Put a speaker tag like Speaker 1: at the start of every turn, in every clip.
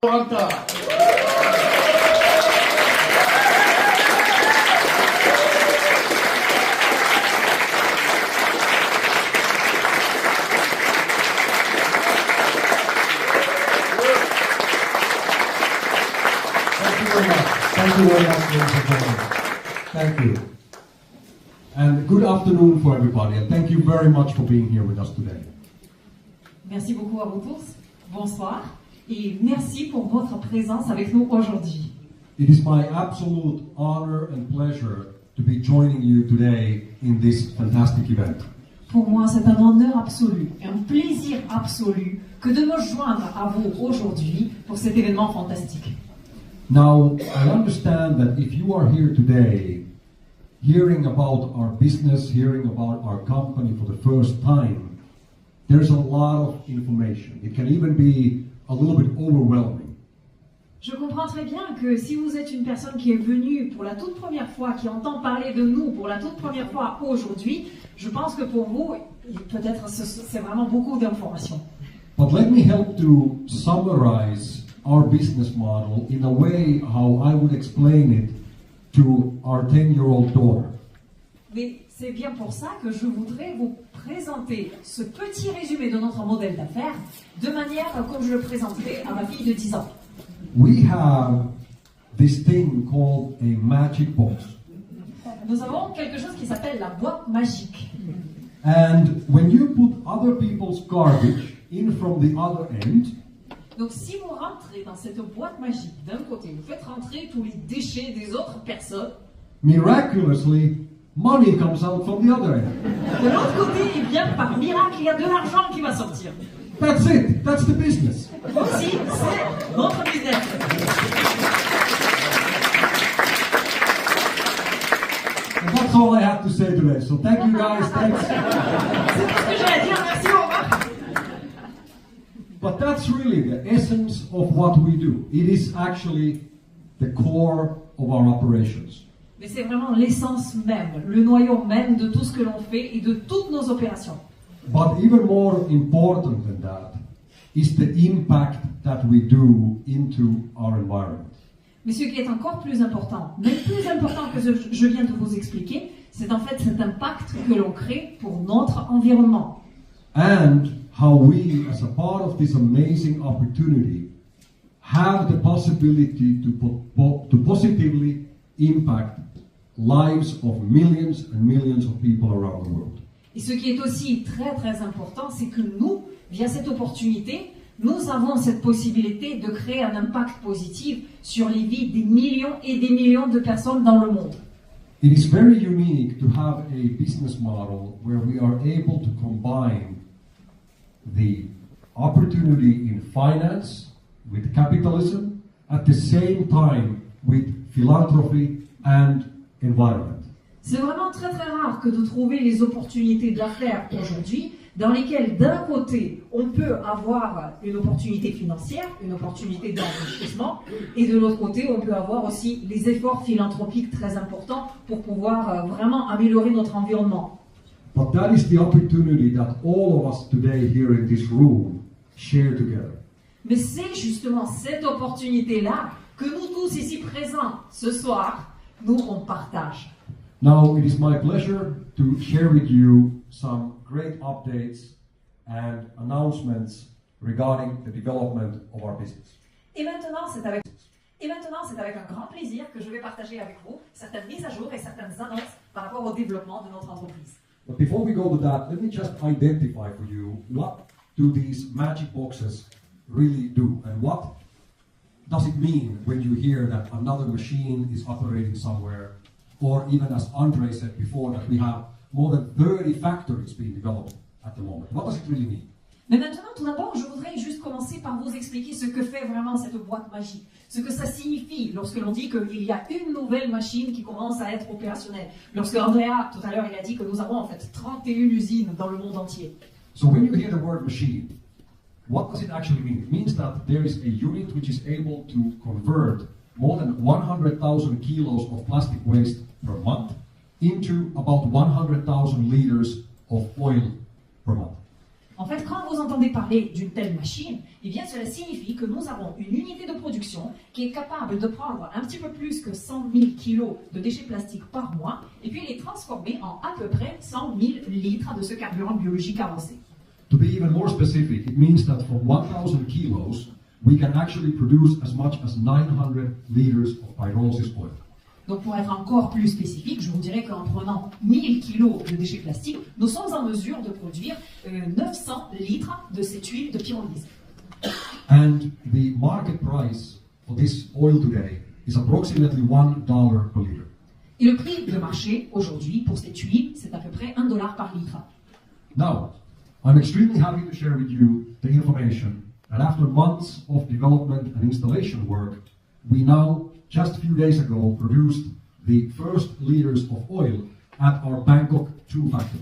Speaker 1: Saloranta.
Speaker 2: Thank you very much, ladies and gentlemen. Thank you. And good afternoon for everybody, and thank you very much for being here with us today.
Speaker 3: Merci beaucoup à vous tous. Bonsoir. Et merci pour votre présence avec nous aujourd'hui.
Speaker 2: It is my absolute honor and pleasure to be joining you today in this fantastic event.
Speaker 3: Pour moi, c'est un honneur absolu et un plaisir absolu que de me joindre à vous aujourd'hui pour cet événement fantastique.
Speaker 2: Now, I understand that if you are here today, hearing about our business, hearing about our company for the first time, there's a lot of information. It can even be a little bit overwhelming.
Speaker 3: Je comprends très bien que si vous êtes une personne qui est venue pour la toute première fois, qui entend parler de nous pour la toute première fois aujourd'hui, je pense que pour vous, peut-être c'est vraiment beaucoup d'informations.
Speaker 2: But let me help to summarize our business model in a way how I would explain it to our 10-year-old daughter.
Speaker 3: Mais c'est bien pour ça que je voudrais vous présenter ce petit résumé de notre modèle d'affaires de manière comme je le présenterai à ma fille de 10 ans.
Speaker 2: We have this thing called a magic box.
Speaker 3: Nous avons quelque chose qui s'appelle la boîte magique.
Speaker 2: And when you put other people's garbage in from the other end,
Speaker 3: donc si vous rentrez dans cette boîte magique d'un côté, vous faites rentrer tous les déchets des autres personnes,
Speaker 2: miraculously, money comes out from the other end.
Speaker 3: De l'autre côté, eh bien, par miracle, il y a de l'argent qui va sortir.
Speaker 2: That's it. That's the business.
Speaker 3: Aussi, c'est notre business.
Speaker 2: And that's all I have to say today. So thank you guys. Thanks.
Speaker 3: C'est tout ce que j'ai à dire. Merci, au revoir.
Speaker 2: But that's really the essence of what we do. It is actually the core of our operations.
Speaker 3: Mais c'est vraiment l'essence même, le noyau même de tout ce que l'on fait et de toutes nos opérations.
Speaker 2: But even more important than that is the impact that we do into our environment.
Speaker 3: Mais ce qui est encore plus important, mais plus important que ce que je viens de vous expliquer, c'est en fait cet impact que l'on crée pour notre environnement.
Speaker 2: And how we, as a part of this amazing opportunity, have the possibility to positively impact lives of millions and millions of people around the world.
Speaker 3: Et ce qui est aussi très très important, c'est que nous, via cette opportunité, nous avons cette possibilité de créer un impact positif sur les vies des millions et des millions de personnes dans le monde.
Speaker 2: It is very unique to have a business model where we are able to combine the opportunity in finance with capitalism at the same time with philanthropy and environment.
Speaker 3: C'est vraiment très très rare que de trouver les opportunités d'affaires aujourd'hui dans lesquelles d'un côté on peut avoir une opportunité financière, une opportunité d'enrichissement et de l'autre côté on peut avoir aussi les efforts philanthropiques très importants pour pouvoir vraiment améliorer notre environnement.
Speaker 2: But that is the opportunity that all of us today here in this room share together.
Speaker 3: Mais c'est justement cette opportunité-là que nous tous ici présents ce soir, nous on partage.
Speaker 2: Now, it is my pleasure to share with you some great updates and announcements regarding the development of our business.
Speaker 3: Et maintenant, c'est avec un grand plaisir que je vais partager avec vous certaines mises à jour et certaines annonces par rapport au développement de notre entreprise.
Speaker 2: But before we go to that, let me just identify for you what do these magic boxes really do and what does it mean when you hear that another machine is operating somewhere, or even as Andre said before, that we have more than 30 factories being developed at the moment. What does it really mean?
Speaker 3: Mais maintenant, tout d'abord, je voudrais juste commencer par vous expliquer ce que fait vraiment cette boîte magique, ce que ça signifie lorsque l'on dit qu'il y a une nouvelle machine qui commence à être opérationnelle. Lorsque Andrea, tout à l'heure, il a dit que nous avons en fait 31 usines dans le monde entier.
Speaker 2: So when you hear the word machine, what does it actually mean? It means that there is a unit which is able to convert more than 100,000 kilos of plastic waste per month into about 100,000 liters of oil per month.
Speaker 3: En fait, quand vous entendez parler d'une telle machine, eh bien, cela signifie que nous avons une unité de production qui est capable de prendre un petit peu plus que 100 000 kilos de déchets plastiques par mois et puis les transformer en à peu près 100 000 litres de ce carburant biologique avancé.
Speaker 2: To be even more specific, it means that from 1,000 kilos, we can actually produce as much as 900 liters of pyrolysis oil.
Speaker 3: Donc pour être encore plus spécifique, je vous dirais qu'en prenant 1000 kilos de déchets plastiques, nous sommes en mesure de produire 900 litres de cette huile de pyrolyse.
Speaker 2: And the market price for this oil today is approximately $1 per liter.
Speaker 3: Et le prix de marché aujourd'hui pour cette huile, c'est à peu près $1 par litre.
Speaker 2: Now, I'm extremely happy to share with you the information that after months of development and installation work, we now, just a few days ago, produced the first liters of oil at our Bangkok 2 factory.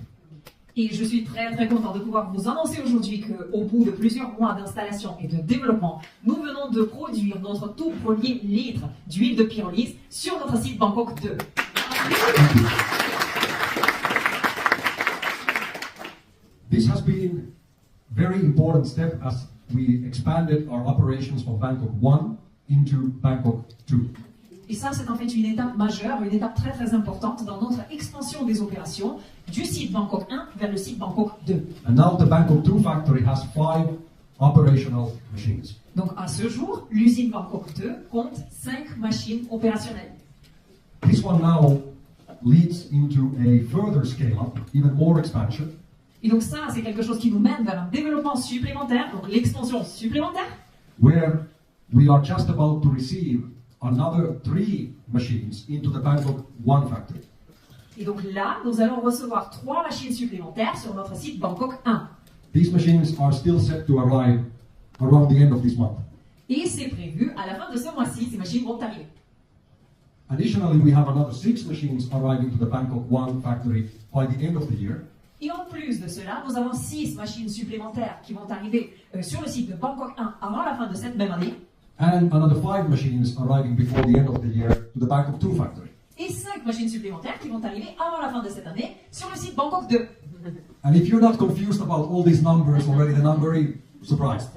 Speaker 3: Et je suis très très content de pouvoir vous annoncer aujourd'hui qu'au bout de plusieurs mois d'installation et de développement, nous venons de produire notre tout premier litre d'huile de pyrolyse sur notre site Bangkok 2.
Speaker 2: This has been a very important step as we expanded our operations from Bangkok 1 into Bangkok 2.
Speaker 3: Et ça, c'est en fait une étape majeure, une étape très très importante dans notre expansion des opérations du site Bangkok 1 vers le site Bangkok 2.
Speaker 2: And now the Bangkok 2 factory has 5 operational machines.
Speaker 3: Donc à ce jour, l'usine Bangkok 2 compte 5 machines opérationnelles.
Speaker 2: This one now leads into a further scale-up, even more expansion.
Speaker 3: Et donc ça, c'est quelque chose qui nous mène vers un développement supplémentaire, donc l'expansion supplémentaire,
Speaker 2: Where we are just about to receive another 3 machines into the Bangkok 1 factory.
Speaker 3: Et donc là, nous allons recevoir 3 machines supplémentaires sur notre site Bangkok 1.
Speaker 2: These machines are still set to arrive around the end of this month.
Speaker 3: Et c'est prévu, à la fin de ce mois-ci, ces machines vont arriver.
Speaker 2: Additionally, we have another 6 machines arriving to the Bangkok 1 factory by the end of the year.
Speaker 3: Et en plus de cela, nous avons 6 machines supplémentaires qui vont arriver sur le site de Bangkok 1 avant la fin de cette même année.
Speaker 2: And another 5 machines arriving before the end of the year to the Bangkok 2 factory.
Speaker 3: Et 5 machines supplémentaires qui vont arriver avant la fin de cette année sur le site Bangkok 2.
Speaker 2: And if you're not confused about all these numbers already, then I'm very surprised.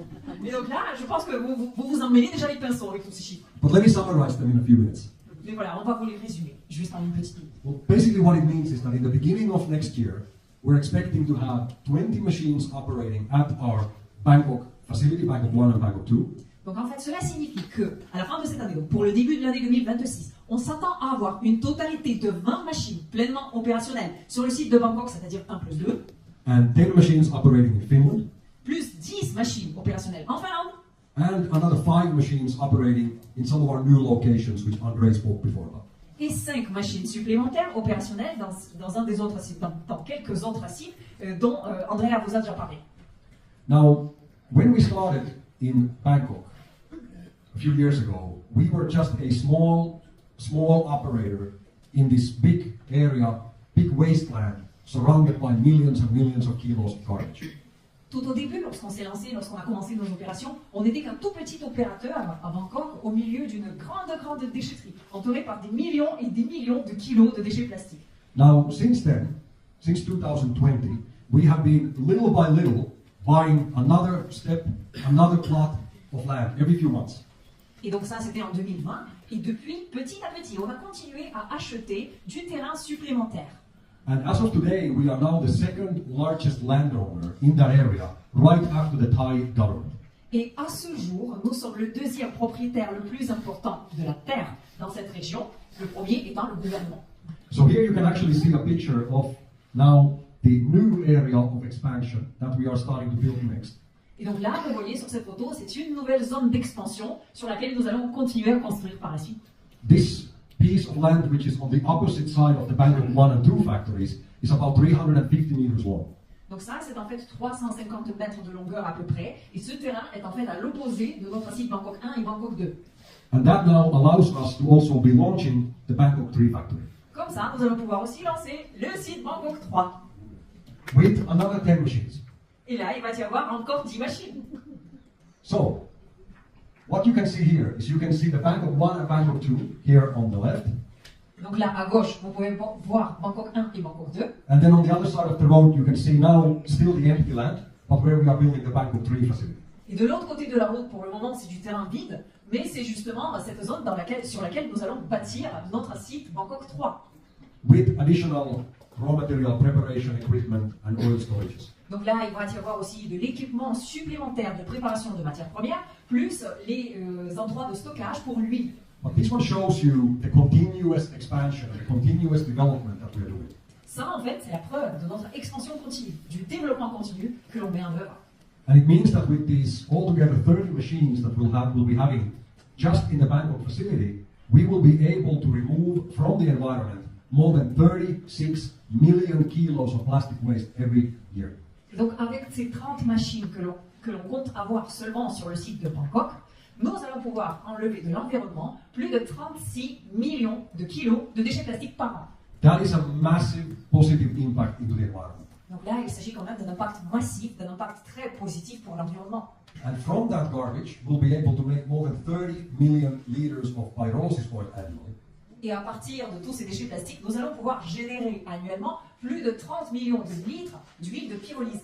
Speaker 3: Et donc là, je pense que vous emmêlez déjà les pinceaux avec tous ces chiffres.
Speaker 2: But let me summarize them in a few minutes.
Speaker 3: Mais voilà, on va vous les résumer, juste en une petite minute.
Speaker 2: Well, basically what it means is that in the beginning of next year, we're expecting to have 20 machines operating at our Bangkok facility, Bangkok 1 and Bangkok 2.
Speaker 3: Donc en fait, cela signifie que, à la fin de cette année, donc pour le début de l'année 2026, on s'attend à avoir une totalité de 20 machines pleinement opérationnelles sur le site de Bangkok, c'est-à-dire 1 plus 2,
Speaker 2: And 10 machines operating in Finland,
Speaker 3: plus 10 machines opérationnelles en Finlande,
Speaker 2: and another 5 machines operating in some of our new locations, which Andre spoke before about.
Speaker 3: et 5 machines supplémentaires opérationnelles dans un des autres sites, dans quelques autres sites dont Andrea vous a déjà parlé.
Speaker 2: Now, when we started in Bangkok a few years ago, we were just a small operator in this big area, big wasteland, surrounded by millions and millions of kilos of garbage.
Speaker 3: Tout au début, lorsqu'on s'est lancé, lorsqu'on a commencé nos opérations, on n'était qu'un tout petit opérateur à Bangkok, au milieu d'une grande déchetterie, entouré par des millions et des millions de kilos de déchets plastiques.
Speaker 2: Now, since then, since 2020, we have been little by little buying another step, another plot of land every few months.
Speaker 3: Et donc ça, c'était en 2020. Et depuis, petit à petit, on a continué à acheter du terrain supplémentaire.
Speaker 2: And as of today, we are now the second largest landowner in that area, right after the Thai government.
Speaker 3: Et à ce jour, nous sommes le deuxième propriétaire le plus important de la terre dans cette région, le premier étant le gouvernement.
Speaker 2: So here you can actually see a picture of now the new area of expansion that we are starting to build next.
Speaker 3: Et donc là, vous voyez sur cette photo, c'est une nouvelle zone d'expansion sur laquelle nous allons continuer à construire par la suite.
Speaker 2: This piece of land, which is on the opposite side of the Bangkok 1 and 2 factories, is about 350 meters long.
Speaker 3: Donc ça, c'est en fait 350 mètres de longueur à peu près. Et ce terrain est en fait à l'opposé de notre site Bangkok 1 et Bangkok 2.
Speaker 2: And that now allows us to also be launching the Bangkok 3 factory.
Speaker 3: Comme ça, nous allons pouvoir aussi lancer le site Bangkok 3.
Speaker 2: With another 10 machines.
Speaker 3: Et là, il va y avoir encore 10 machines.
Speaker 2: So, what you can see here is you can see the Bangkok 1 and Bangkok 2 here on the left.
Speaker 3: Donc là, à gauche, vous pouvez voir Bangkok 1 et Bangkok 2.
Speaker 2: And then on the other side of the road, you can see now still the empty land, but where we are building the Bangkok 3 facility.
Speaker 3: Et de l'autre côté de la route, pour le moment, c'est du terrain vide, mais c'est justement cette zone sur laquelle nous allons bâtir notre site Bangkok 3.
Speaker 2: With additional raw material preparation equipment and oil storages.
Speaker 3: Donc là, il va y avoir aussi de l'équipement supplémentaire de préparation de matières premières, plus les endroits de stockage pour l'huile.
Speaker 2: But this one shows you the continuous expansion, the continuous development that we are doing.
Speaker 3: Ça, en fait, c'est la preuve de notre expansion continue, du développement continu que l'on met en œuvre.
Speaker 2: And it means that with these altogether 30 machines that we'll be having just in the Bangkok facility, we will be able to remove from the environment more than 36 million kilos of plastic waste every year.
Speaker 3: Donc avec ces 30 machines que l'on compte avoir seulement sur le site de Bangkok, nous allons pouvoir enlever de l'environnement plus de 36 millions de kilos de déchets plastiques par an.
Speaker 2: That is a massive positive impact into the environment.
Speaker 3: Donc là, il s'agit quand même d'un impact massif, d'un impact très positif pour l'environnement.
Speaker 2: And from that garbage, we'll be able to make more than 30 million liters of pyrolysis oil annually.
Speaker 3: Et à partir de tous ces déchets plastiques, nous allons pouvoir générer annuellement plus de 30 millions de litres d'huile de pyrolyse.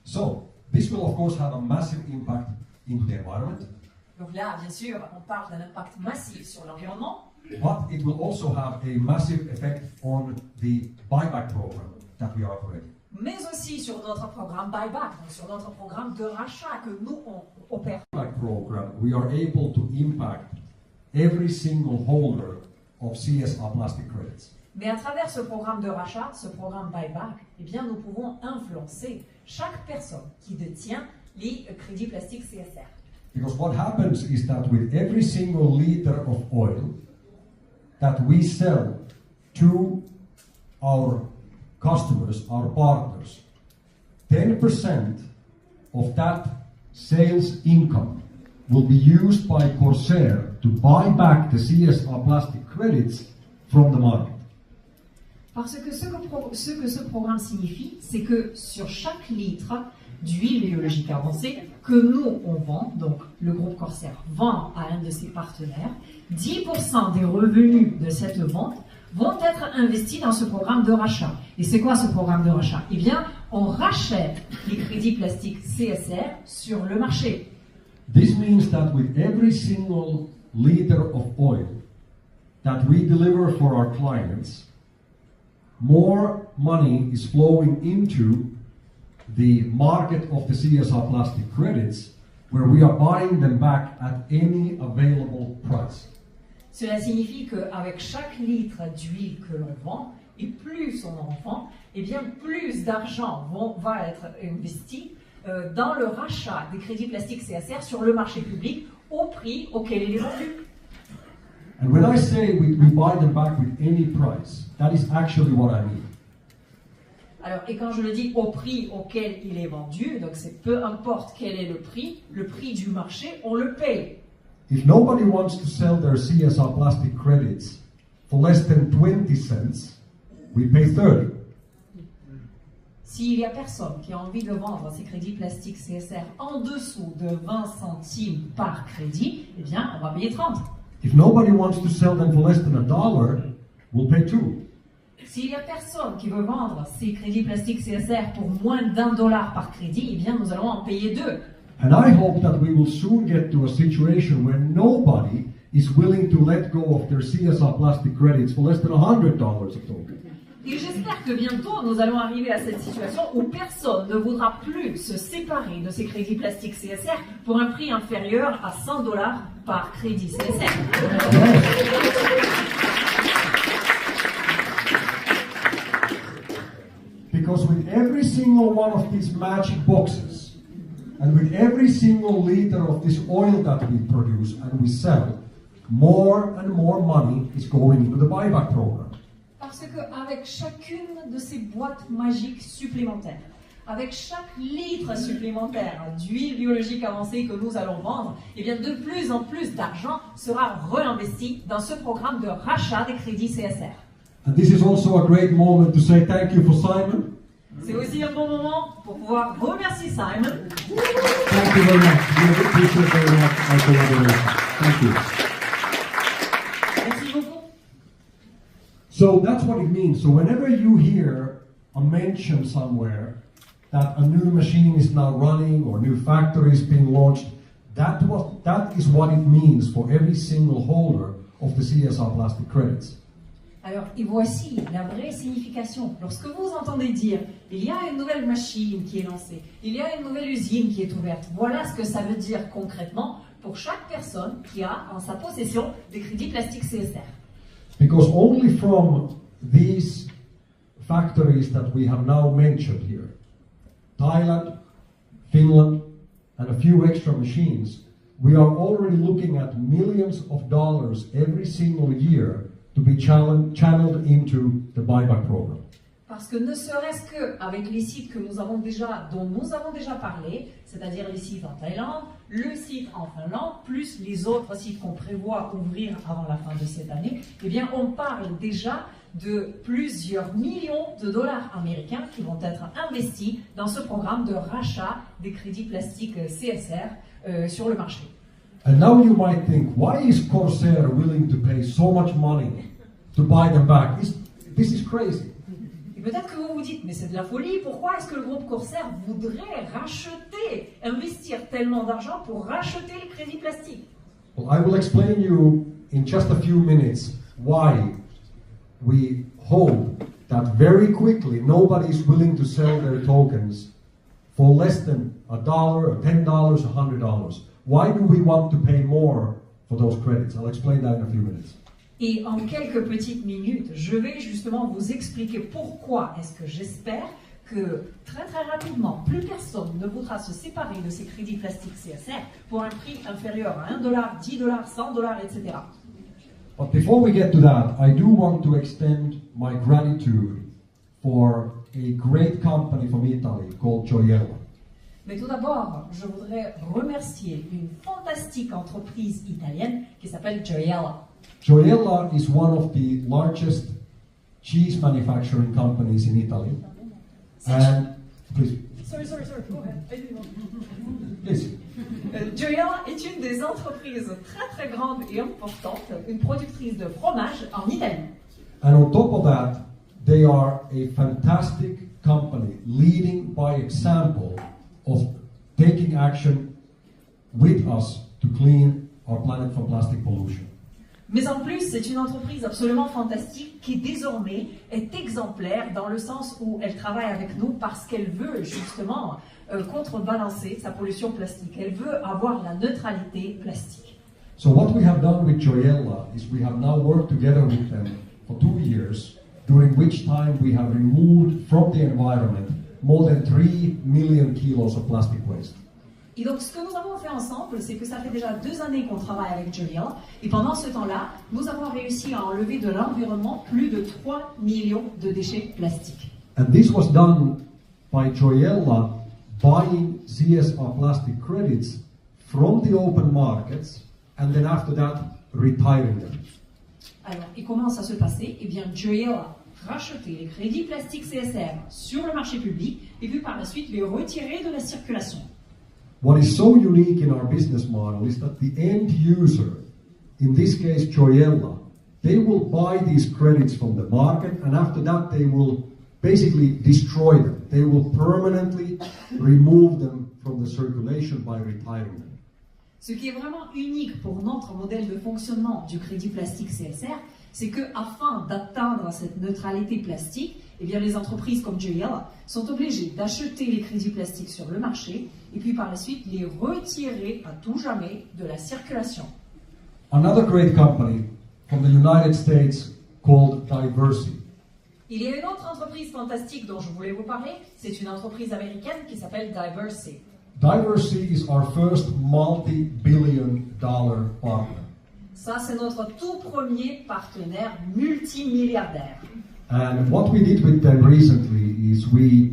Speaker 2: So, this will of course have a massive impact into the environment.
Speaker 3: Donc là, bien sûr, on parle d'un impact massif sur l'environnement.
Speaker 2: But it will also have a massive effect on the buyback program that we are operating.
Speaker 3: Mais aussi sur notre programme buyback, donc sur notre programme de rachat que nous on opère.
Speaker 2: Buyback program, we are able to impact every single holder of CSR plastic credits.
Speaker 3: Mais à travers ce programme de rachat, ce programme buyback, eh bien nous pouvons influencer chaque personne qui détient les crédits plastiques CSR.
Speaker 2: Because what happens is that with every single liter of oil that we sell to our customers, our partners, 10% of that sales income will be used by Corsair to buy back the CSR plastic credits from the market.
Speaker 3: Parce que ce que ce programme signifie, c'est que sur chaque litre d'huile biologique avancée que nous, on vend, donc le groupe Corsair vend à un de ses partenaires, 10% des revenus de cette vente vont être investis dans ce programme de rachat. Et c'est quoi ce programme de rachat? Eh bien, on rachète les crédits plastiques CSR sur le marché.
Speaker 2: This means that with every single liter of oil that we deliver for our clients, more money is flowing into the market of the CSR plastic credits, where we are buying them back at any available price.
Speaker 3: Cela signifie qu'avec chaque litre d'huile que l'on vend, et plus on en vend, eh bien plus d'argent va être investi dans le rachat des crédits plastiques CSR sur le marché public au prix auquel il est vendu.
Speaker 2: And when I say we buy them back with any price, that is actually what I mean.
Speaker 3: Alors, et quand je le dis au prix auquel il est vendu, donc c'est peu importe quel est le prix du marché, on le paye.
Speaker 2: If nobody wants to sell their CSR plastic credits for less than 20 cents, we pay 30.
Speaker 3: S'il y a personne qui a envie de vendre ses crédits plastiques CSR en dessous de 20 centimes par crédit, eh bien, on va payer 30.
Speaker 2: If nobody wants to sell them for less than $1, we'll pay 2.
Speaker 3: S'il y a personne qui veut vendre ses crédits plastiques CSR pour moins d'$1 par crédit, eh bien, nous allons en payer 2.
Speaker 2: And I hope that we will soon get to a situation where nobody is willing to let go of their CSR plastic credits for less than $100 a token.
Speaker 3: Et j'espère que bientôt nous allons arriver à cette situation où personne ne voudra plus se séparer de ses crédits plastiques CSR pour un prix inférieur à $100 par crédit CSR.
Speaker 2: Because with every single one of these magic boxes, and with every single liter of this oil that we produce and we sell, more and more money is going into the buyback program.
Speaker 3: Parce qu'avec chacune de ces boîtes magiques supplémentaires, avec chaque litre supplémentaire d'huile biologique avancée que nous allons vendre, eh bien de plus en plus d'argent sera réinvesti dans ce programme de rachat des crédits CSR.
Speaker 2: And this is also a great moment to say thank you for Simon.
Speaker 3: C'est aussi un bon moment pour pouvoir remercier Simon.
Speaker 2: Thank you very much. We appreciate very much our collaboration. Thank you.
Speaker 3: Merci beaucoup.
Speaker 2: So that's what it means. So whenever you hear a mention somewhere that a new machine is now running or new factory is being launched. That is what it means for every single holder of the CSR plastic credits.
Speaker 3: Alors, et voici la vraie signification. Lorsque vous entendez dire « il y a une nouvelle machine qui est lancée, il y a une nouvelle usine qui est ouverte », voilà ce que ça veut dire concrètement pour chaque personne qui a en sa possession des crédits plastiques CSR.
Speaker 2: Because only from these factories that we have now mentioned here, Thailand, Finland, and a few extra machines, we are already looking at millions of dollars every single year to be channeled into the buyback program.
Speaker 3: Parce que ne serait-ce qu'avec les sites dont nous avons déjà parlé, c'est-à-dire les sites en Thaïlande, le site en Finlande, plus les autres sites qu'on prévoit ouvrir avant la fin de cette année, eh bien on parle déjà de plusieurs millions de dollars américains qui vont être investis dans ce programme de rachat des crédits plastiques CSR sur le marché.
Speaker 2: And now you might think, why is Corsair willing to pay so much money to buy them back? This is crazy.
Speaker 3: Et peut-être que vous vous dites, mais c'est de la folie, pourquoi est-ce que le groupe Corsair voudrait investir tellement d'argent pour racheter les crédits plastiques?
Speaker 2: Well, I will explain you in just a few minutes why we hope that very quickly nobody is willing to sell their tokens for less than $1, or $10, $100. Why do we want to pay more for those credits? I'll explain that in a few minutes.
Speaker 3: Et en quelques petites minutes, je vais justement vous expliquer pourquoi est-ce que j'espère que très très rapidement, plus personne ne voudra se séparer de ces crédits plastiques CSR pour un prix inférieur à $1, $10, $100, etc.
Speaker 2: But before we get to that, I do want to extend my gratitude for a great company from Italy called Gioiello.
Speaker 3: Mais tout d'abord, je voudrais remercier une fantastique entreprise italienne qui s'appelle Gioiello.
Speaker 2: Gioiello is one of the largest cheese manufacturing companies in Italy. And please.
Speaker 3: Sorry, go ahead.
Speaker 2: Please.
Speaker 3: Gioiello est une des entreprises très très grandes et importantes, une productrice de fromage en Italie.
Speaker 2: And on top of that, they are a fantastic company leading by example of taking action with us to clean our planet from plastic pollution.
Speaker 3: Mais en plus, c'est une entreprise absolument fantastique qui désormais est exemplaire dans le sens où elle travaille avec nous parce qu'elle veut justement contrebalancer sa pollution plastique. Elle veut avoir la neutralité plastique.
Speaker 2: So what we have done with Gioiello is we have now worked together with them for 2 years, during which time we have removed from the environment more than 3 million kilos of plastic waste.
Speaker 3: Et donc, ce que nous avons fait ensemble, c'est que ça fait déjà 2 années qu'on travaille avec Gioiello, et pendant ce temps-là, nous avons réussi à enlever de l'environnement plus de 3 millions de déchets plastiques.
Speaker 2: And this was done by Gioiello buying CSR plastic credits from the open markets, and then after that, retiring them.
Speaker 3: Alors, et comment ça se passait? Eh bien, Gioiello a racheté les crédits plastiques CSR sur le marché public, et puis par la suite les retirer de la circulation.
Speaker 2: What is so unique in our business model is that the end user, in this case Gioiello, they will buy these credits from the market, and after that they will basically destroy them. They will permanently remove them from the circulation by retiring them.
Speaker 3: Ce qui est vraiment unique pour notre modèle de fonctionnement du crédit plastique CSR, c'est que afin d'atteindre cette neutralité plastique, eh bien les entreprises comme Gioiello sont obligées d'acheter les crédits plastiques sur le marché et puis par la suite les retirer à tout jamais de la circulation.
Speaker 2: Another great company from the United States called Diversey.
Speaker 3: Il y a une autre entreprise fantastique dont je voulais vous parler, c'est une entreprise américaine qui s'appelle Diversey.
Speaker 2: Diversey is our first multi-billion-dollar partner.
Speaker 3: Ça, c'est notre tout premier partenaire multimilliardaire.
Speaker 2: And what we did with them recently is we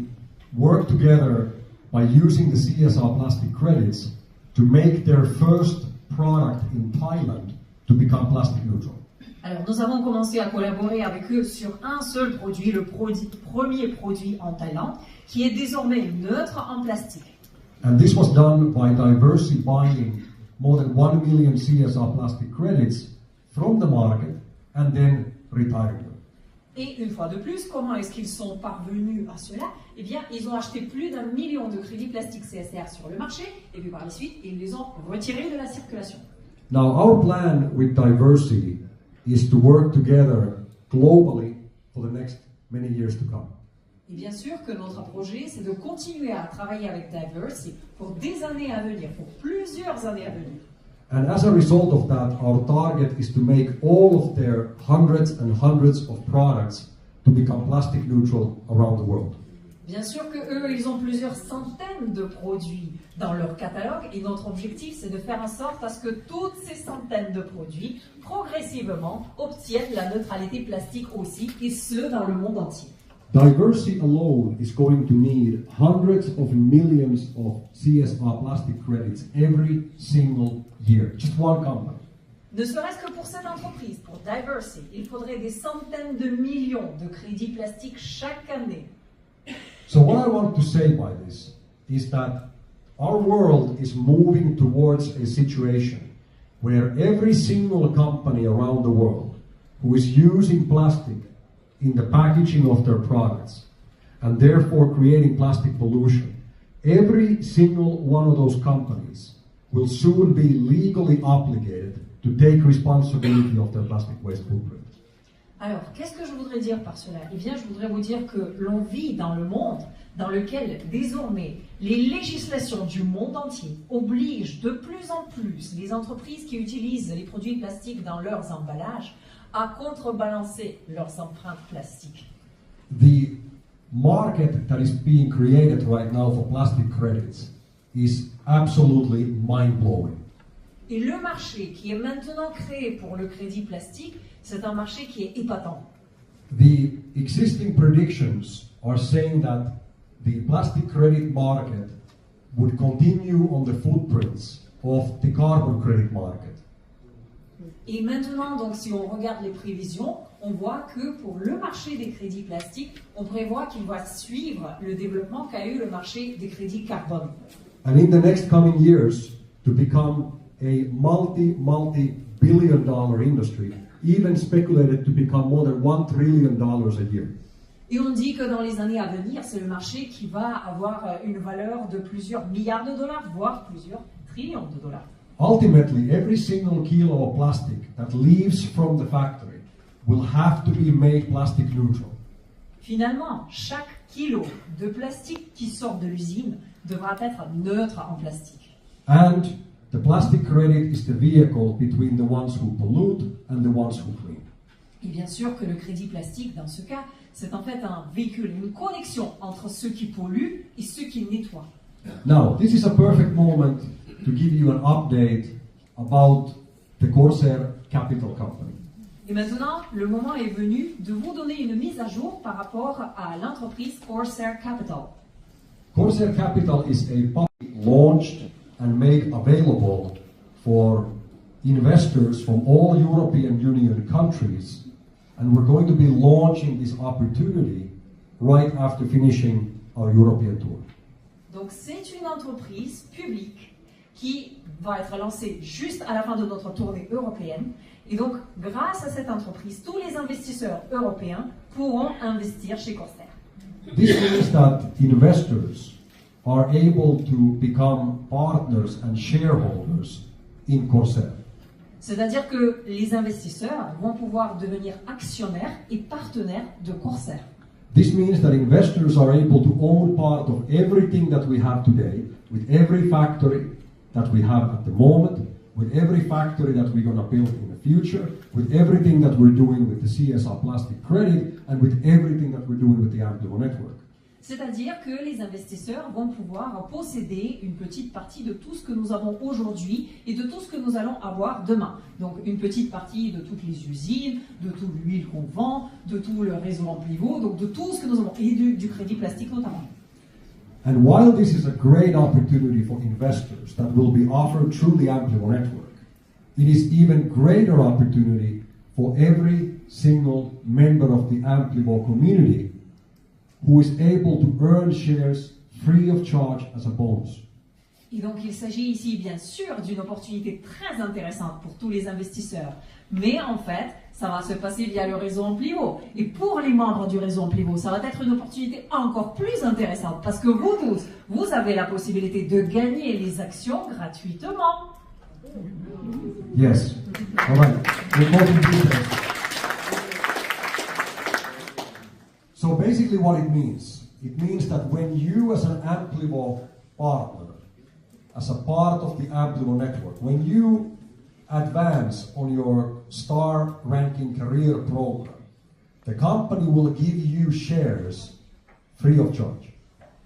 Speaker 2: worked together by using the CSR plastic credits to make their first product in Thailand to become plastic neutral.
Speaker 3: Alors, nous avons commencé à collaborer avec eux sur un seul produit, le premier produit en Thaïlande, qui est désormais neutre en plastique.
Speaker 2: And this was done by Diversey buying more than 1 million CSR plastic credits from the market and then retiring them.
Speaker 3: Et une fois de plus, comment est-ce qu'ils sont parvenus à cela? Eh bien, ils ont acheté plus d'1 million de crédits plastiques CSR sur le marché, et puis par la suite, ils les ont retirés de la circulation.
Speaker 2: Now, our plan with diversity is to work together globally for the next many years to come.
Speaker 3: Et bien sûr que notre projet, c'est de continuer à travailler avec Diversity pour des années à venir, pour plusieurs années à venir.
Speaker 2: And as a result of that, our target is to make all of their hundreds and hundreds of products to become plastic neutral around the world.
Speaker 3: Bien sûr que eux, ils ont plusieurs centaines de produits dans leur catalogue et notre objectif, c'est de faire en sorte à ce que toutes ces centaines de produits, progressivement, obtiennent la neutralité plastique aussi, et ce, dans le monde entier.
Speaker 2: Diversity alone is going to need hundreds of millions of CSR plastic credits every single year. Just one company.
Speaker 3: Ne serait-ce que pour cette entreprise, pour Diversity, il faudrait des centaines de millions de crédits plastiques chaque année.
Speaker 2: So what I want to say by this is that our world is moving towards a situation where every single company around the world who is using plastic in the packaging of their products and therefore creating plastic pollution, every single one of those companies will soon be legally obligated to take responsibility of their plastic waste footprint.
Speaker 3: Alors, qu'est-ce que je voudrais dire par cela? Eh bien, je voudrais vous dire que l'on vit dans le monde dans lequel, désormais, les législations du monde entier obligent de plus en plus les entreprises qui utilisent les produits plastiques dans leurs emballages à contrebalancer leurs empreintes plastiques.
Speaker 2: The market that is being created right now for plastic credits is absolutely mind-blowing.
Speaker 3: Et le marché qui est maintenant créé pour le crédit plastique, c'est un marché qui est épatant.
Speaker 2: The existing predictions are saying that the plastic credit market would continue on the footprints of the carbon credit market.
Speaker 3: Et maintenant, donc, si on regarde les prévisions, on voit que pour le marché des crédits plastiques, on prévoit qu'il va suivre le développement qu'a eu le marché des crédits carbone.
Speaker 2: And in the next coming years, to become a multi-billion dollar industry, even speculated to become more than $1 trillion a year.
Speaker 3: Et on dit que dans les années à venir, c'est le marché qui va avoir une valeur de plusieurs milliards de dollars, voire plusieurs trillions de dollars.
Speaker 2: Ultimately, every single kilo of plastic that leaves from the factory will have to be made plastic neutral.
Speaker 3: Finalement, chaque kilo de plastique qui sort de l'usine devra être neutre en plastique.
Speaker 2: And the plastic credit is the vehicle between the ones who pollute and the ones who clean.
Speaker 3: Et bien sûr que le crédit plastique, dans ce cas, c'est en fait un véhicule, une connexion entre ceux qui polluent et ceux qui nettoient.
Speaker 2: Now, this is a perfect moment to give you an update about the Corsair Capital Company.
Speaker 3: Et maintenant, le moment est venu de vous donner une mise à jour par rapport à l'entreprise Corsair Capital.
Speaker 2: Corsair Capital is a public launched and made available for investors from all European Union countries, and we're going to be launching this opportunity right after finishing our European tour.
Speaker 3: Donc c'est une entreprise publique qui va être lancée juste à la fin de notre tournée européenne. Et donc, grâce à cette entreprise, tous les investisseurs européens pourront investir chez Corsair.
Speaker 2: This means that investors are able to become partners and shareholders in Corsair.
Speaker 3: C'est-à-dire que les investisseurs vont pouvoir devenir actionnaires et partenaires de Corsair.
Speaker 2: This means that investors are able to own part of everything that we have today, with every factory that we have at the moment, with every factory that we're going to build in the future, with everything that we're doing with the CSR plastic credit, and with everything that we're doing with the Amplivo network.
Speaker 3: C'est-à-dire que les investisseurs vont pouvoir posséder une petite partie de tout ce que nous avons aujourd'hui et de tout ce que nous allons avoir demain. Donc une petite partie de toutes les usines, de toute l'huile qu'on vend, de tout le réseau Amplivo, donc de tout ce que nous avons, et du crédit plastique notamment.
Speaker 2: And while this is a great opportunity for investors that will be offered through the Amplivo network, it is even greater opportunity for every single member of the Amplivo community who is able to earn shares free of charge as a bonus.
Speaker 3: Et donc il s'agit ici bien sûr d'une opportunité très intéressante pour tous les investisseurs. Mais en fait, ça va se passer via le réseau Amplivo. Et pour les membres du réseau Amplivo, ça va être une opportunité encore plus intéressante parce que vous tous, vous avez la possibilité de gagner les actions gratuitement.
Speaker 2: Yes. All right. We'll go to details. So basically what it means that when you as an Amplivo partner, as a part of the Amplivo network, when you advance on your star ranking career program, the company will give you shares free of charge.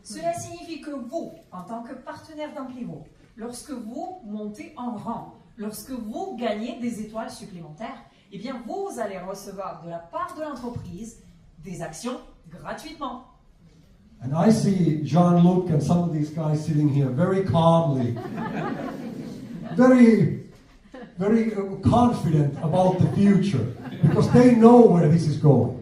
Speaker 3: Cela signifie que vous, en tant que partenaire d'Amplivo, lorsque vous montez en rang, lorsque vous gagnez des étoiles supplémentaires, eh bien vous allez recevoir de la part de l'entreprise des actions gratuitement.
Speaker 2: And I see Jean-Luc and some of these guys sitting here very calmly, very confident about the future, because they know where this is going.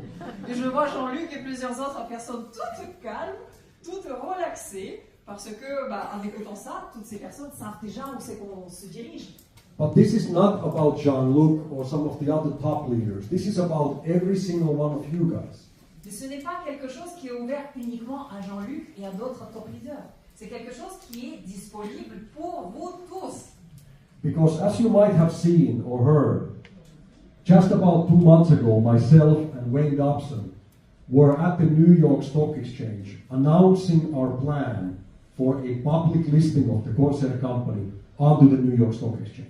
Speaker 3: Et je vois Jean-Luc et plusieurs autres personnes toutes calmes, toutes relaxées, parce que, en écoutant ça, toutes ces personnes savent déjà où c'est qu'on se dirige.
Speaker 2: But this is not about Jean-Luc or some of the other top leaders. This is about every single one of you guys.
Speaker 3: Mais ce n'est pas quelque chose qui est ouvert uniquement à Jean-Luc et à d'autres top leaders. C'est quelque chose qui est disponible pour vous tous.
Speaker 2: Because as you might have seen or heard, just about 2 months ago, myself and Wayne Dobson were at the New York Stock Exchange announcing our plan for a public listing of the Corsair company onto the New York Stock Exchange.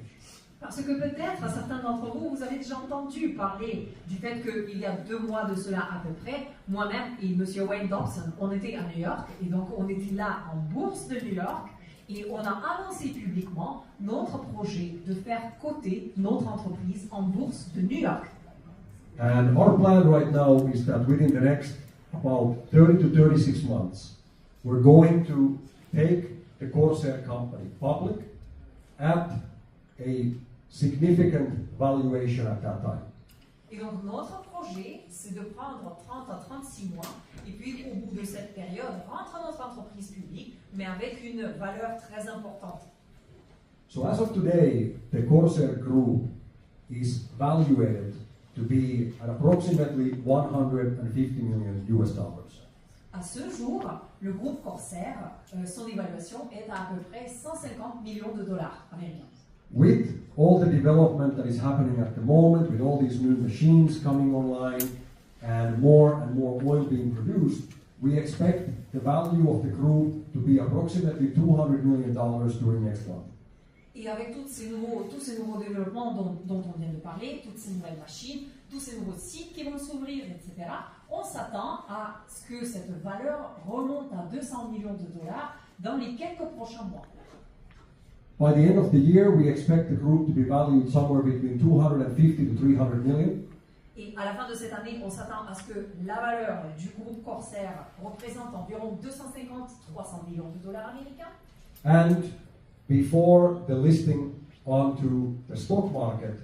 Speaker 3: Parce que peut-être, certains d'entre vous, vous avez déjà entendu parler du fait qu'il y a 2 mois de cela à peu près, moi-même et M. Wayne Dobson, on était à New York, et donc on était là en bourse de New York, et on a annoncé publiquement notre projet de faire coter notre entreprise en bourse de New York.
Speaker 2: And our plan right now is that within the next about 30 to 36 months, we're going to take the Corsair company public at a significant valuation at that time.
Speaker 3: Et donc notre projet, c'est de prendre 30 à 36 mois, et puis au bout de cette période, rentrer notre entreprise publique, mais avec une valeur très importante.
Speaker 2: So as of today, the Corsair Group is valuated to be at approximately $150 million US.
Speaker 3: À ce jour, le groupe Corsair, son évaluation est à peu près 150 millions de dollars américains.
Speaker 2: With all the development that is happening at the moment, with all these new machines coming online and more oil being produced, we expect the value of the group to be approximately $200 million during next month.
Speaker 3: Et avec tous ces nouveaux développements dont on vient de parler, toutes ces nouvelles machines, tous ces nouveaux sites qui vont s'ouvrir, etc., on s'attend à ce que cette valeur remonte à 200 millions de dollars dans les quelques prochains mois.
Speaker 2: By the end of the year, we expect the group to be valued somewhere between 250 to 300 million.
Speaker 3: Et à la fin de cette année, on s'attend à ce que la valeur du groupe Corsair représente environ 250-300 millions de dollars américains.
Speaker 2: And before the listing onto the stock market,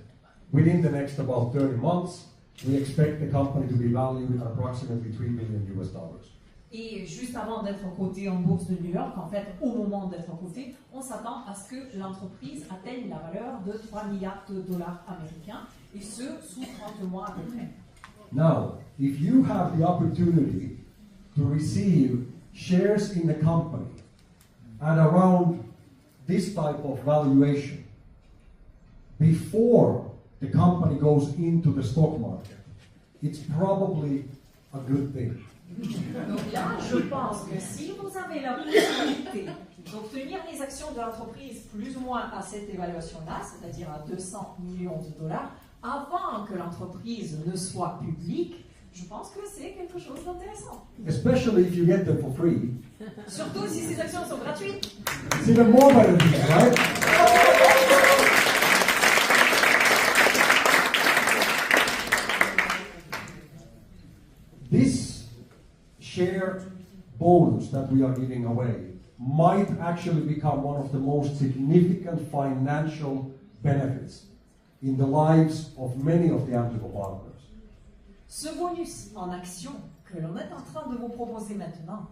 Speaker 2: within the next about 30 months, we expect the company to be valued at approximately $3 million US.
Speaker 3: Et juste avant d'être coté en bourse de New York, en fait, au moment d'être coté, on s'attend à ce que l'entreprise atteigne la valeur de 3 milliards de dollars américains, et ce, sous 30 mois à peu près.
Speaker 2: Now, if you have the opportunity to receive shares in the company at around this type of valuation before the company goes into the stock market, it's probably a good thing.
Speaker 3: Donc là, je pense que si vous avez la possibilité d'obtenir les actions de l'entreprise plus ou moins à cette évaluation-là, c'est-à-dire à 200 millions de dollars, avant que l'entreprise ne soit publique, je pense que c'est quelque chose d'intéressant.
Speaker 2: Especially if you get them for free.
Speaker 3: Surtout si ces actions sont gratuites.
Speaker 2: It's even more better than that, right? This share bonus that we are giving away might actually become one of the most significant financial benefits in the lives of many of the Amplivo partners.
Speaker 3: Ce bonus en action que l'on est en train de vous proposer maintenant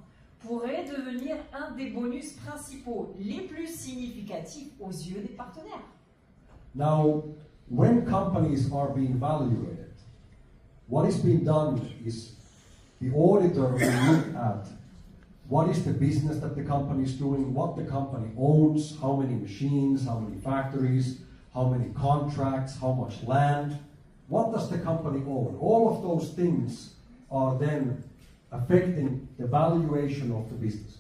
Speaker 3: pourrait devenir un des bonus principaux les plus significatifs aux yeux des partenaires.
Speaker 2: Now, when companies are being evaluated, what is being done is the auditor will look at what is the business that the company is doing, what the company owns, how many machines, how many factories, how many contracts, how much land, what does the company own. All of those things are then affecting the valuation of the business.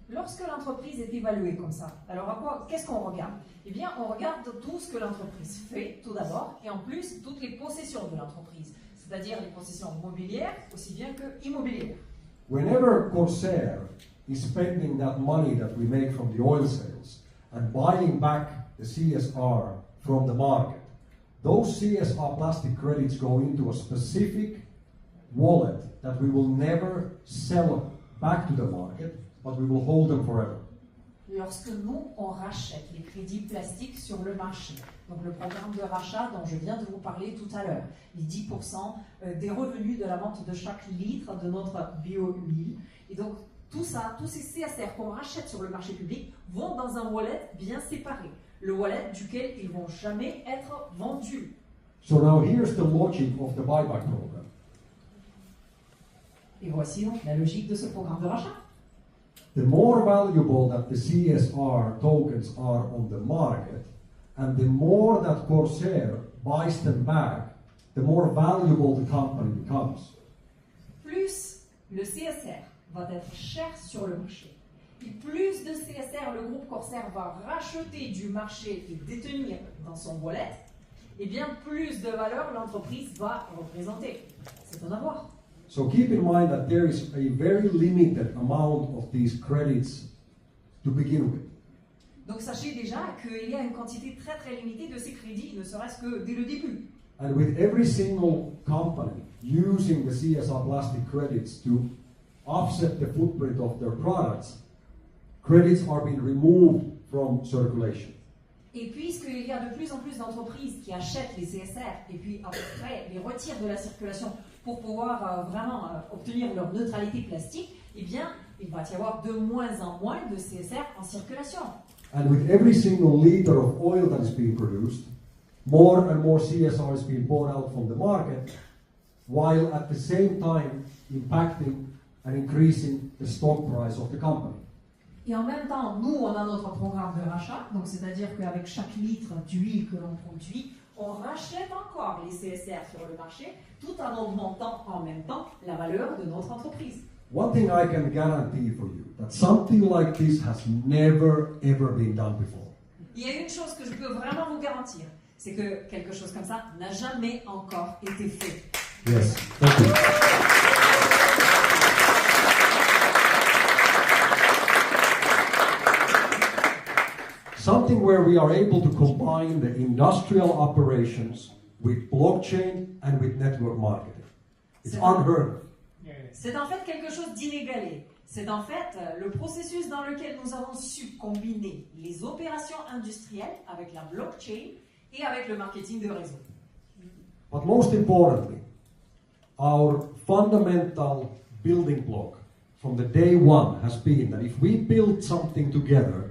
Speaker 3: Lorsque l'entreprise est évaluée comme ça, alors qu'est-ce qu'on regarde? Eh bien, on regarde tout ce que l'entreprise fait, tout d'abord, et en plus, toutes les possessions de l'entreprise, c'est-à-dire les possessions mobilières, aussi bien que immobilières.
Speaker 2: Whenever Corsair is spending that money that we make from the oil sales and buying back the CSR from the market, those CSR plastic credits go into a specific wallet that we will never sell back to the market, but we will hold them forever.
Speaker 3: Lorsque nous, on rachète les crédits plastiques sur le marché, donc le programme de rachat dont je viens de vous parler tout à l'heure, les 10% des revenus de la vente de chaque litre de notre bio-huile, et donc tout ça, tous ces CSR qu'on rachète sur le marché public vont dans un wallet bien séparé, le wallet duquel ils vont jamais être vendus.
Speaker 2: So now here's the logic of the buyback program.
Speaker 3: Et voici donc la logique de ce programme de rachat.
Speaker 2: The more valuable that the CSR tokens are on the market, and the more that Corsair buys them back, the more valuable the company becomes.
Speaker 3: Plus le CSR va être cher sur le marché, et plus de CSR le groupe Corsair va racheter du marché et détenir dans son wallet, et bien plus de valeur l'entreprise va représenter. C'est un avoir.
Speaker 2: So keep in mind that there is a very limited amount of these credits to begin with.
Speaker 3: Donc sachez déjà qu'il y a une quantité très très limitée de ces crédits, ne serait-ce que dès le début.
Speaker 2: And with every single company using the CSR plastic credits to offset the footprint of their products, credits are being removed from circulation.
Speaker 3: Et puisqu'il y a de plus en plus d'entreprises qui achètent les CSR et puis après les retirent de la circulation pour pouvoir vraiment obtenir leur neutralité plastique, eh bien, il va y avoir de moins en moins de CSR en circulation.
Speaker 2: And with every single liter of oil that is being produced, more and more CSR is being bought out from the market, while at the same time impacting and increasing the stock price of the company.
Speaker 3: Et en même temps, nous, on a notre programme de rachat, donc c'est-à-dire qu'avec chaque litre d'huile que l'on produit, on rachète encore les CSR sur le marché, tout en augmentant en même temps la valeur de notre entreprise.
Speaker 2: One thing I can guarantee for you, that something like this has never ever been done before.
Speaker 3: Il y a une chose que je peux vraiment vous garantir, c'est que quelque chose comme ça n'a jamais encore été fait.
Speaker 2: Yes, thank you. Something where we are able to combine the industrial operations with blockchain and with network marketing. It's unheard of.
Speaker 3: C'est en fait quelque chose d'inégalé. C'est en fait le processus dans lequel nous avons su combiner les opérations industrielles avec la blockchain et avec le marketing de réseau.
Speaker 2: But most importantly, our fundamental building block from the day one has been that if we build something together,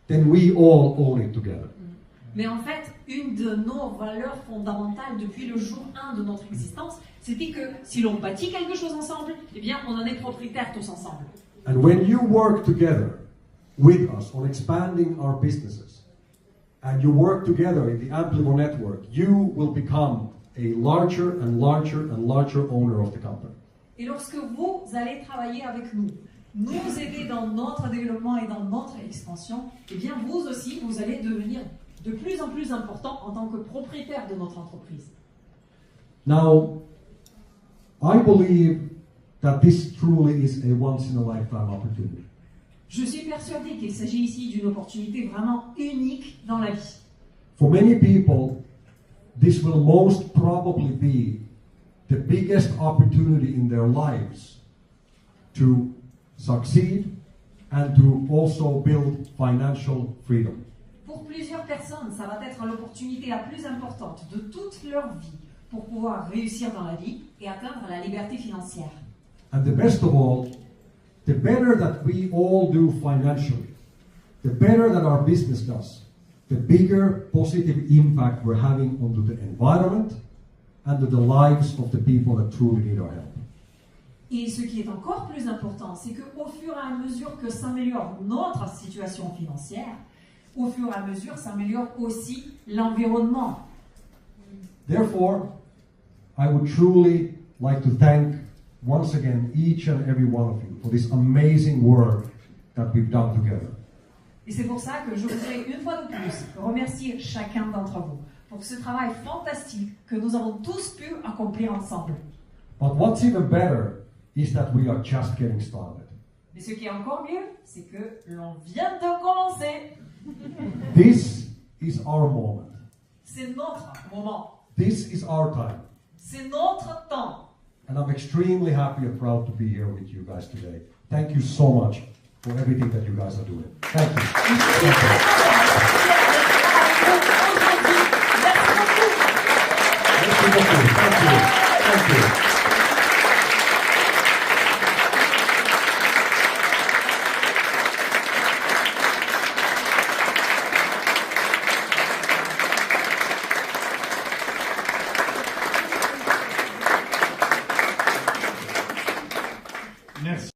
Speaker 2: then we all own it together.
Speaker 3: Mais en fait, une de nos valeurs fondamentales depuis le jour 1 de notre existence, c'était que si l'on bâtit quelque chose ensemble, eh bien, on en est propriétaires tous ensemble.
Speaker 2: And when you work together with us on expanding our businesses, and you work together in the Amplivo network, you will become a larger and larger and larger owner of the company.
Speaker 3: Et lorsque vous allez travailler avec nous, nous aider dans notre développement et dans notre expansion, eh bien, vous aussi, vous allez devenir de plus en plus important en tant que propriétaire de notre entreprise.
Speaker 2: Now, I believe that this truly is a once-in-a-lifetime opportunity.
Speaker 3: Je suis persuadé qu'il s'agit ici d'une opportunité vraiment unique dans la vie.
Speaker 2: For many people, this will most probably be the biggest opportunity in their lives to succeed and to also build financial freedom.
Speaker 3: Pour plusieurs personnes, ça va être l'opportunité la plus importante de toute leur vie pour pouvoir réussir dans la vie et atteindre la liberté financière.
Speaker 2: And the best of all, the better that we all do financially, the better that our business does, the bigger positive impact we're having onto the environment and to the lives of the people that truly need our help.
Speaker 3: Et ce qui est encore plus important, c'est qu'au fur et à mesure que s'améliore notre situation financière, au fur et à mesure s'améliore aussi l'environnement.
Speaker 2: Therefore, I would truly like to thank once again each and every one of you for this amazing work that we've done together.
Speaker 3: Et c'est pour ça que je voudrais une fois de plus remercier chacun d'entre vous pour ce travail fantastique que nous avons tous pu accomplir ensemble.
Speaker 2: But what's even better is that we are just getting started.
Speaker 3: Mais ce qui est encore mieux, c'est que l'on vient de commencer.
Speaker 2: This is our moment.
Speaker 3: C'est notre moment.
Speaker 2: This is our time.
Speaker 3: C'est notre temps.
Speaker 2: And I'm extremely happy and proud to be here with you guys today. Thank you so much for everything that you guys are doing. Thank you. Thank you.